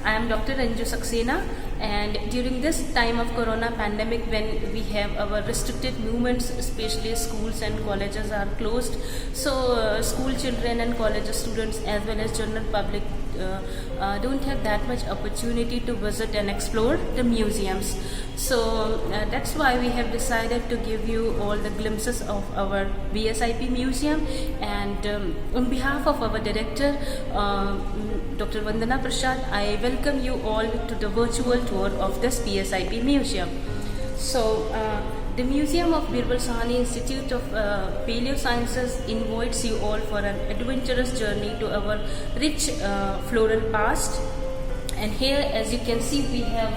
I am Dr. Anju Saxena, and during this time of corona pandemic, when we have our restricted movements, especially schools and colleges are closed, so school children and college students as well as general public don't have that much opportunity to visit and explore the museums. So that's why we have decided to give you all the glimpses of our BSIP museum, and on behalf of our director Dr. Vandana Prasad, I welcome you all to the virtual tour of this BSIP museum. So the Museum of Birbal Sahani Institute of Paleosciences invites you all for an adventurous journey to our rich floral past. And here, as you can see, we have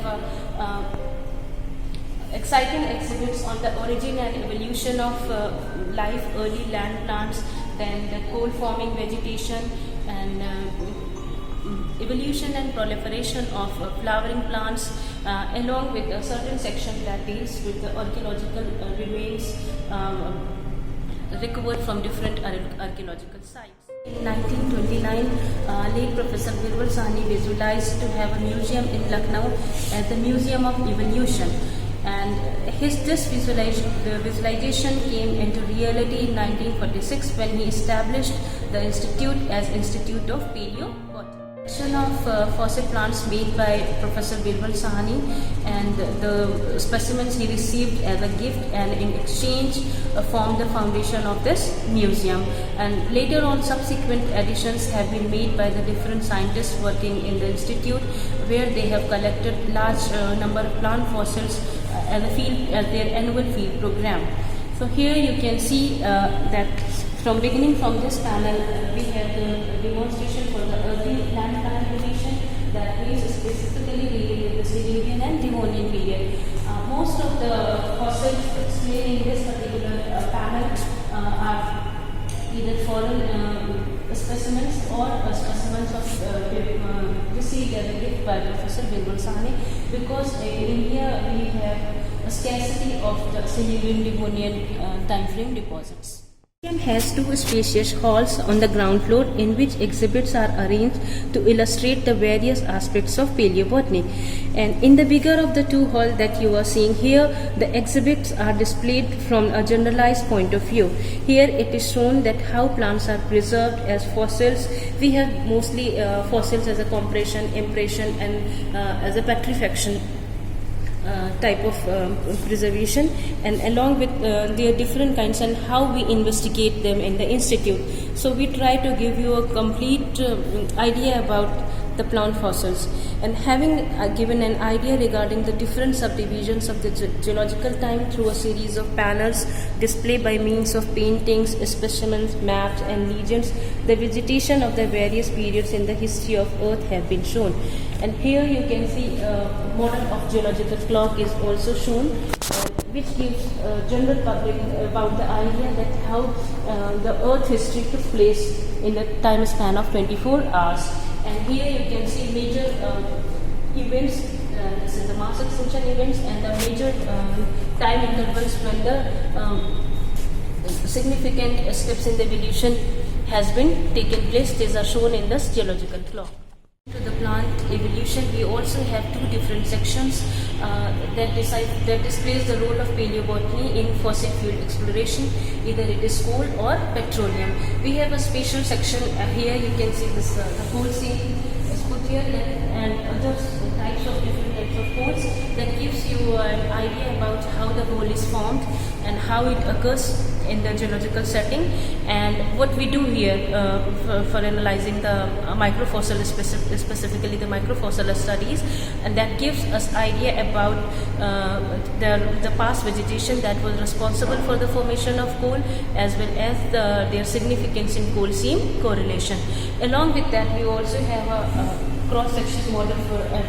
exciting exhibits on the origin and evolution of life, early land plants, then the coal forming vegetation, and evolution and proliferation of flowering plants, along with a certain section that deals with the archaeological remains recovered from different archaeological sites. In 1929, late Professor Birbal Sahni visualized to have a museum in Lucknow as the Museum of Evolution, and this visualization came into reality in 1946 when he established the institute as Institute of Paleobotany. Of fossil plants made by Professor Birbal Sahni, and the specimens he received as a gift, and in exchange formed the foundation of this museum. And later on, subsequent additions have been made by the different scientists working in the institute, where they have collected large number of plant fossils as their annual field program. So here you can see that from this panel, we have the demonstration for the early land plant formation that is specifically related with the Silurian and Devonian period. Most of the fossils explained in this particular panel are either foreign specimens or specimens of received as a gift by Professor Birbal Sahni, because in India we have a scarcity of the Silurian Devonian time frame deposits. The museum has two spacious halls on the ground floor in which exhibits are arranged to illustrate the various aspects of paleobotany. And in the bigger of the two halls that you are seeing here, the exhibits are displayed from a generalized point of view. Here it is shown that how plants are preserved as fossils. We have mostly fossils as a compression, impression, and as a petrifaction type of preservation, and along with their different kinds and how we investigate them in the institute. So we try to give you a complete idea about the plant fossils, and having given an idea regarding the different subdivisions of the geological time through a series of panels displayed by means of paintings, specimens, maps, and legends, the vegetation of the various periods in the history of Earth have been shown. And here you can see a model of geological clock is also shown, which gives general public about the idea that how the Earth history took place in the time span of 24 hours. And here you can see major events, this is the mass extinction events, and the major time intervals when the significant steps in the evolution has been taken place. These are shown in this geological clock. To the plant evolution, we also have two different sections that displays the role of paleobotany in fossil fuel exploration, either it is coal or petroleum. We have a special section here. You can see this the coal seam is put here, and other different types of coals that gives you an idea about how the coal is formed and how it occurs in the geological setting, and what we do here for analyzing the microfossil, specifically the microfossil studies, and that gives us idea about the past vegetation that was responsible for the formation of coal, as well as their significance in coal seam correlation. Along with that, we also have a cross-section model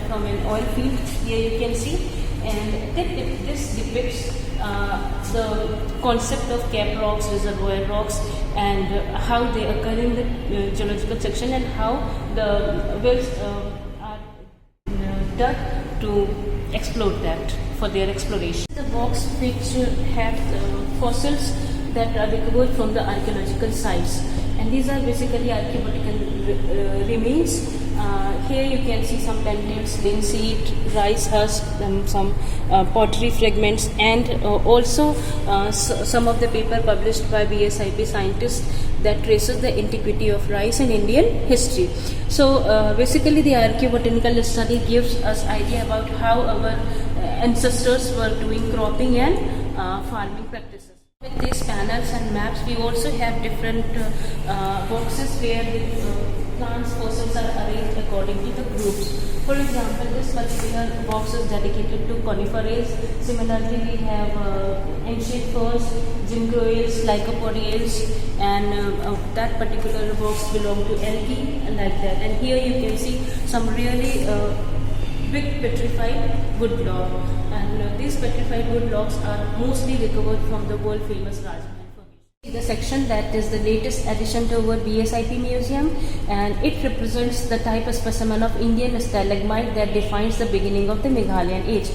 from an oil field. Here you can see, and this depicts the concept of cap rocks, reservoir rocks, and how they occur in the geological section, and how the wells are dug to explore that for their exploration. The box which have fossils that are recovered from the archaeological sites, and these are basically archaeological remains Here you can see some lentils, linseed, rice husk, some pottery fragments, and also some of the paper published by BSIP scientists that traces the antiquity of rice in Indian history. So basically the archaeobotanical study gives us idea about how our ancestors were doing cropping and farming practices. With these panels and maps, we also have different boxes where the plants fossils are arranged according to the groups. For example, this particular box is dedicated to coniferae. Similarly, we have ancient ferns, Jimcroales, Lycopodiales, and that particular box belong to algae, like that. And here you can see some really big petrified wood log, and these petrified wood logs are mostly recovered from the world famous Rajmahal formation. The section that is the latest addition to our BSIP museum, and it represents the type of specimen of Indian stalagmite that defines the beginning of the Meghalayan age.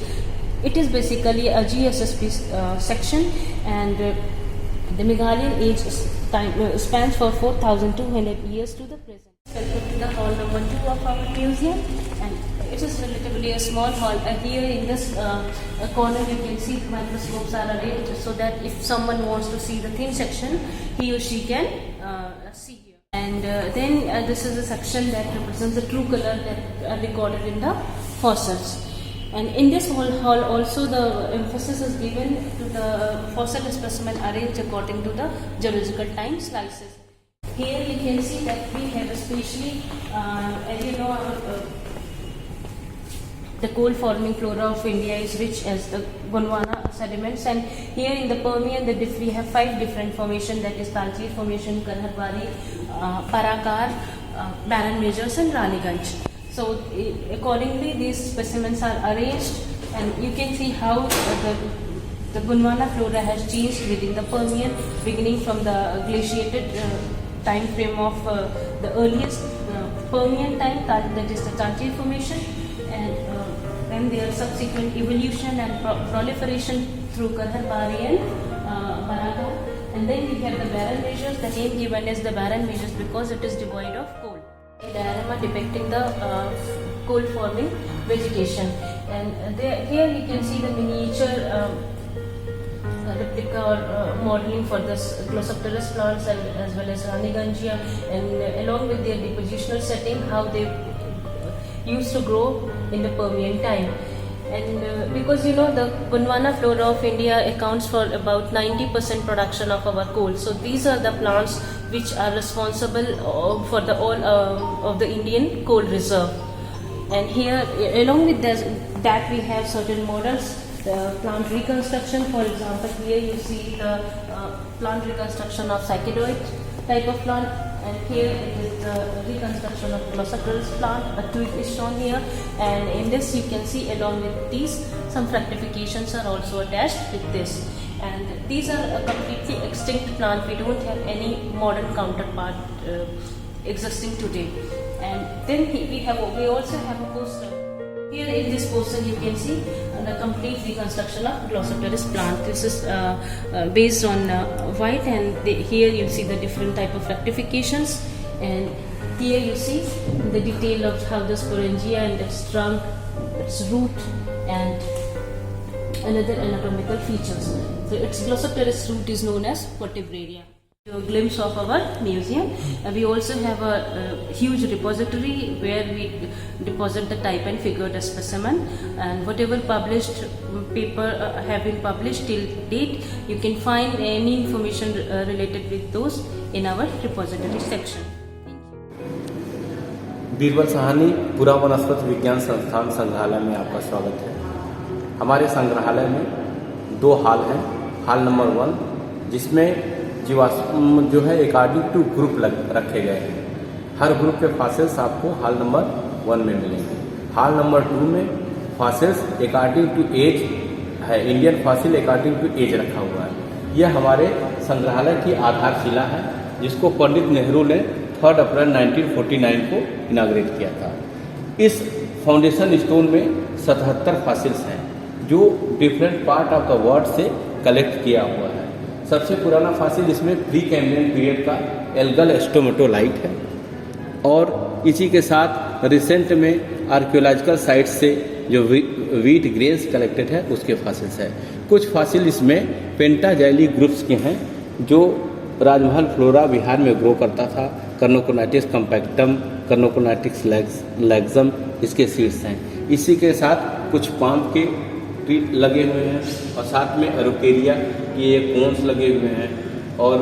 It is basically a GSSP section, and the Meghalayan age spans for 4,200 years to the present. Welcome to the hall number 2 of our museum, and it is relatively a small hall. Here in this corner you can see the microscopes are arranged so that if someone wants to see the thin section, he or she can see here. And then this is a section that represents the true color that are recorded in the fossils. And in this hall also the emphasis is given to the fossil specimen arranged according to the geological time slices. Here you can see that we have especially, as you know, the coal forming flora of India is rich as the Gondwana sediments, and here in the Permian we have 5 different formations, that is Talcher formation, Kanharbari, Parakar, Barren Measures, and Raniganj. So accordingly these specimens are arranged, and you can see how the Gondwana flora has changed within the Permian, beginning from the glaciated time frame of the earliest Permian time, that is the Talcher formation, and then their subsequent evolution and proliferation through Kanharbari and Parakar. And then we have the Barren Measures. The name given is the Barren Measures because it is devoid of coal. A diorama depicting the coal forming vegetation, and here you can see the miniature replica or modeling for the Glossopteris plants and as well as Raniganjia, and along with their depositional setting, how they used to grow in the Permian time. And because you know the Gondwana flora of India accounts for about 90% production of our coal, so these are the plants which are responsible for the all of the Indian coal reserve. And here along with that we have certain models. Plant reconstruction, for example, here you see the plant reconstruction of Psychedoid type of plant, and here it is the reconstruction of Glossopteris plant. A twig is shown here, and in this you can see along with these some fructifications are also attached with this. And these are a completely extinct plant. We don't have any modern counterpart existing today. And then we also have a poster. Here in this poster you can see the complete reconstruction of Glossopteris plant. This is based on white, and here you see the different type of rectifications, and here you see the detail of how the sporangia and its trunk, its root, and another anatomical features. So its Glossopteris root is known as vertebraria. A glimpse of our museum. We also have a huge repository where we deposit the type and figured specimen, and whatever published paper have been published till date, you can find any information related with those in our repository section. Birbal Sahni पुरावनस्पत विज्ञान संस्थान संग्रहालय में आपका स्वागत है। हमारे संग्रहालय में 2 हाल हैं। हाल नंबर 1 जिसमें जीवाश्म जो है अकॉर्डिंग टू ग्रुप रखे गए हैं। हर ग्रुप के फॉसिल्स आपको हाल नंबर 1 में मिलेंगे। हाल नंबर 2 में फॉसिल्स अकॉर्डिंग टू एज है, Indian fossil according to age रखा हुआ है। यह हमारे संग्रहालय की आधारशिला है, जिसको पंडित नेहरू ने 3 अप्रैल 1949 को इनाग्रेट किया था। इस फाउंडेशन स्टोन में 77 फॉसिल्स हैं, जो different part of the world से कलेक्ट किया हुआ है। सबसे पुराना फॉसिल इसमें प्री कैम्ब्रियन पीरियड का एल्गल स्टोमेटोलाइट है, और इसी के साथ रिसेंट में आर्कियोलॉजिकल साइट से जो व्हीट ग्रेन्स कलेक्टेड है उसके फॉसिल्स है। कुछ फॉसिल इसमें पेंटाजाइली ग्रुप्स के हैं जो राजमहल फ्लोरा बिहार में ग्रो करता था। कर्नोकोनाइटिस कम्पैक्टम, कर्नोकोनाइटिस लैक्सम इसके सीड्स हैं। इसी के साथ कुछ पाम के ट्री लगे हुए हैं और साथ में अरुकेरिया के ये कोन्स लगे हुए हैं। और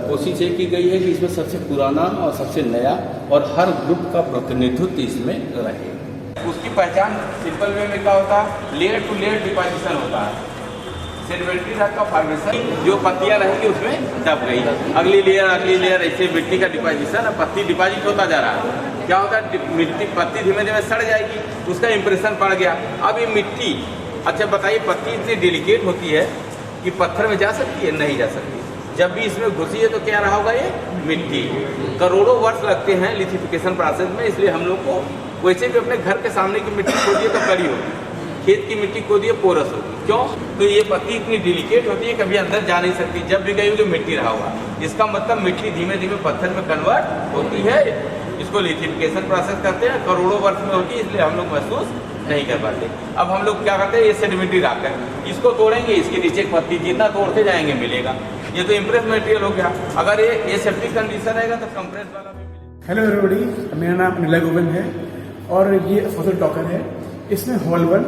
कोशिश ये की गई है कि इसमें सबसे पुराना और सबसे नया और हर ग्रुप का प्रतिनिधित्व इसमें रहे। उसकी पहचान सिंपल वे में क्या होता है, लेयर टू लेयर डिपोजिशन होता है। सेडिमेंट्री रॉक का फॉर्मेशन, जो पत्तियां रहेंगी उसमें दब गई, अगली लेयर ऐसे मिट्टी का डिपोजिशन, पत्ती डिपॉजिट होता जा रहा है। क्या होता है, मिट्टी पत्ती धीमे धीमे सड़ जाएगी, उसका इम्प्रेशन पड़ गया। अब ये मिट्टी, अच्छा बताइए, पत्ती इतनी डेलिकेट होती है कि पत्थर में जा सकती है? नहीं जा सकती। जब भी इसमें घुसी है तो क्या रहा होगा, ये मिट्टी। करोड़ों वर्ष लगते हैं लिथिफिकेशन प्रोसेस में, इसलिए हम लोग को वैसे भी अपने घर के सामने की मिट्टी खोदिए तो कड़ी होगी, खेत की मिट्टी खोदिए पोरस होगी। क्यों? तो ये पत्ती इतनी डेलिकेट होती है, कभी अंदर जा नहीं सकती। जब भी गई होगी मिट्टी रहा होगा। इसका मतलब मिट्टी धीमे धीमे पत्थर में कन्वर्ट होती है। इसको लिथिफिकेशन प्रोसेस करते हैं, करोड़ों वर्ष में होती है, इसलिए हम लोग महसूस नहीं कर पाते। अब हम लोग क्या करते हैं, ये सेडिमेंट्री रॉक है, इसको तोड़ेंगे, इसके नीचे एक पत्ती जितना तोड़ते जाएंगे मिलेगा। ये तो इम्प्रेस मटेरियल हो गया। अगर ये सेफ्टी कंडीशन रहेगा तो कंप्रेस वाला भी मिलेगा। हेलो एवरीबॉडी, मेरा नाम अनिल गोविंद है और ये फॉसिल टॉकर है। इसमें हॉल 1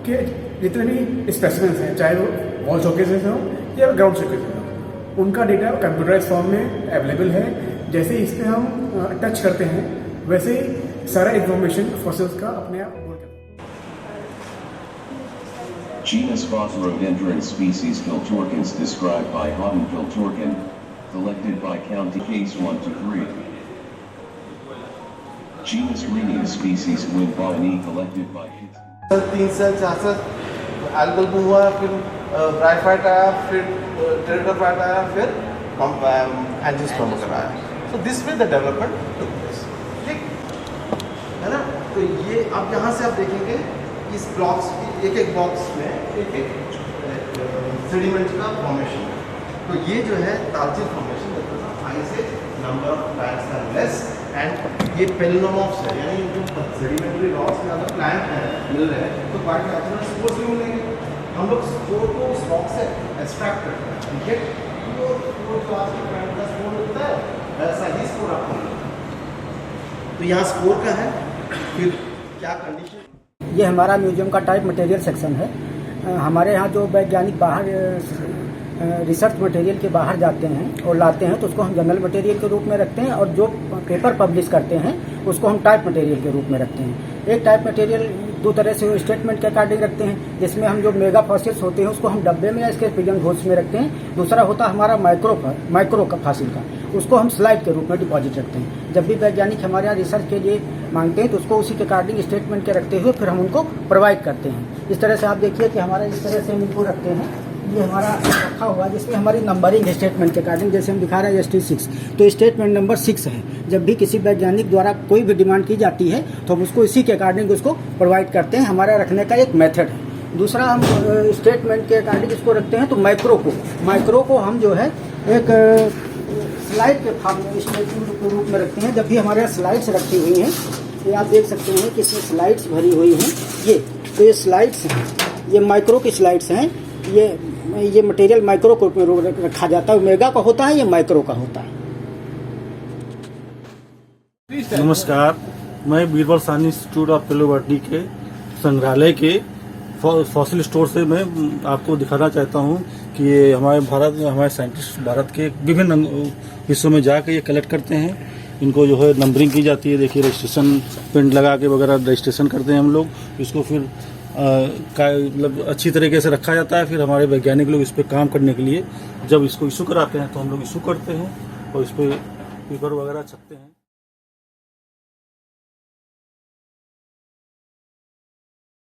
के जितने भी स्पेसिमेंस हैं, चाहे वो वॉल शोकेसेस हो या ग्राउंड शोकेसेस हो, उनका डेटा कंप्यूटराइज फॉर्म में अवेलेबल है। जैसे ही इसमें हम टच करते हैं वैसे ही सारा इन्फॉर्मेशन फॉसिल्स का अपने आप होल्ड करता है। Genus Phosphorodendron species Piltorkins described by Houghton Piltorkin, collected by County Case 1 to 3. Genus Renia species Wimbawani collected by Hits. 3 से 4 से एल्गल हुआ, फिर ब्राइफाइट आया, फिर टेरिडोफाइट आया, फिर एंजियोस्पर्म आया। So this way the development took place, ठीक है ना। तो ये अब यहाँ से आप देखेंगे इस ब्लॉक्स की एक बॉक्स में एक सेडिमेंट का फॉर्मेशन। तो ये जो है तालचिल फॉर्मेशन, हाई से number of plants are less and ये पेलिनोमॉर्फ्स है, यानी जो सेडिमेंट्री रॉक्स में अगर प्लांट है मिल रहे हैं तो पार्ट नेचुरल स्पोर्स भी मिलेंगे। हम लोग स्पोर को उस रॉक से एक्सट्रैक्ट करते हैं, ठीक है। तो जो आपके प्लांट का स्पोर होता है वैसा ही स्पोर आपको मिलेगा। तो यहाँ स्पोर का है, फिर क्या कंडीशन। ये हमारा म्यूजियम का टाइप मटेरियल सेक्शन है। हमारे यहाँ जो वैज्ञानिक बाहर रिसर्च मटेरियल के बाहर जाते हैं और लाते हैं तो उसको हम जनरल मटेरियल के रूप में रखते हैं, और जो पेपर पब्लिश करते हैं उसको हम टाइप मटेरियल के रूप में रखते हैं। एक टाइप मटेरियल दो तरह से स्टेटमेंट के अकॉर्डिंग रखते हैं, जिसमें हम जो मेगा फॉसिल्स होते हैं उसको हम डब्बे में या इसके पिजन होल्स में रखते हैं। दूसरा होता है हमारा माइक्रो का फॉसिल का, उसको हम स्लाइड के रूप में डिपॉजिट रखते हैं। जब भी वैज्ञानिक हमारे यहाँ रिसर्च के लिए मांगते हैं तो उसको उसी के अकॉर्डिंग स्टेटमेंट के रखते हुए फिर हम उनको प्रोवाइड करते हैं। इस तरह से आप देखिए कि हमारा इस तरह से हम इनको रखते हैं। ये हमारा रखा हुआ है जिसमें हमारी नंबरिंग स्टेटमेंट के अकॉर्डिंग, जैसे हम दिखा रहे हैं ST6, तो स्टेटमेंट नंबर 6 है। जब भी किसी वैज्ञानिक द्वारा कोई भी डिमांड की जाती है तो हम उसको इसी के अकॉर्डिंग उसको प्रोवाइड करते हैं। हमारा रखने का एक मेथड है। दूसरा, हम स्टेटमेंट के अकॉर्डिंग इसको रखते हैं। तो माइक्रो को हम जो है एक स्लाइड के फॉर्म में स्टेटमेंट के रूप में रखते हैं। जब भी हमारे यहाँ स्लाइड्स रखी हुई हैं, ये आप देख सकते हैं कि इसमें स्लाइड्स भरी हुई हैं। ये स्लाइड्स हैं, ये माइक्रो की स्लाइड्स हैं। ये मटेरियल माइक्रो को रखा जाता है। मेगा का होता है, ये माइक्रो का होता है। नमस्कार, मैं बीरबल साहनी इंस्टीट्यूट ऑफ पेलोबॉटनी के संग्रहालय के फॉसिल स्टोर से मैं आपको दिखाना चाहता हूं कि ये हमारे साइंटिस्ट भारत के विभिन्न हिस्सों में जाकर ये कलेक्ट करते हैं। इनको जो है नंबरिंग की जाती है। देखिए, रजिस्ट्रेशन पिन लगा के वगैरह रजिस्ट्रेशन करते हैं हम लोग। इसको फिर मतलब अच्छी तरीके से रखा जाता है। फिर हमारे वैज्ञानिक लोग इस पर काम करने के लिए जब इसको इशू कराते हैं तो हम लोग इशू करते हैं और इस पर पेपर वगैरह छपते हैं।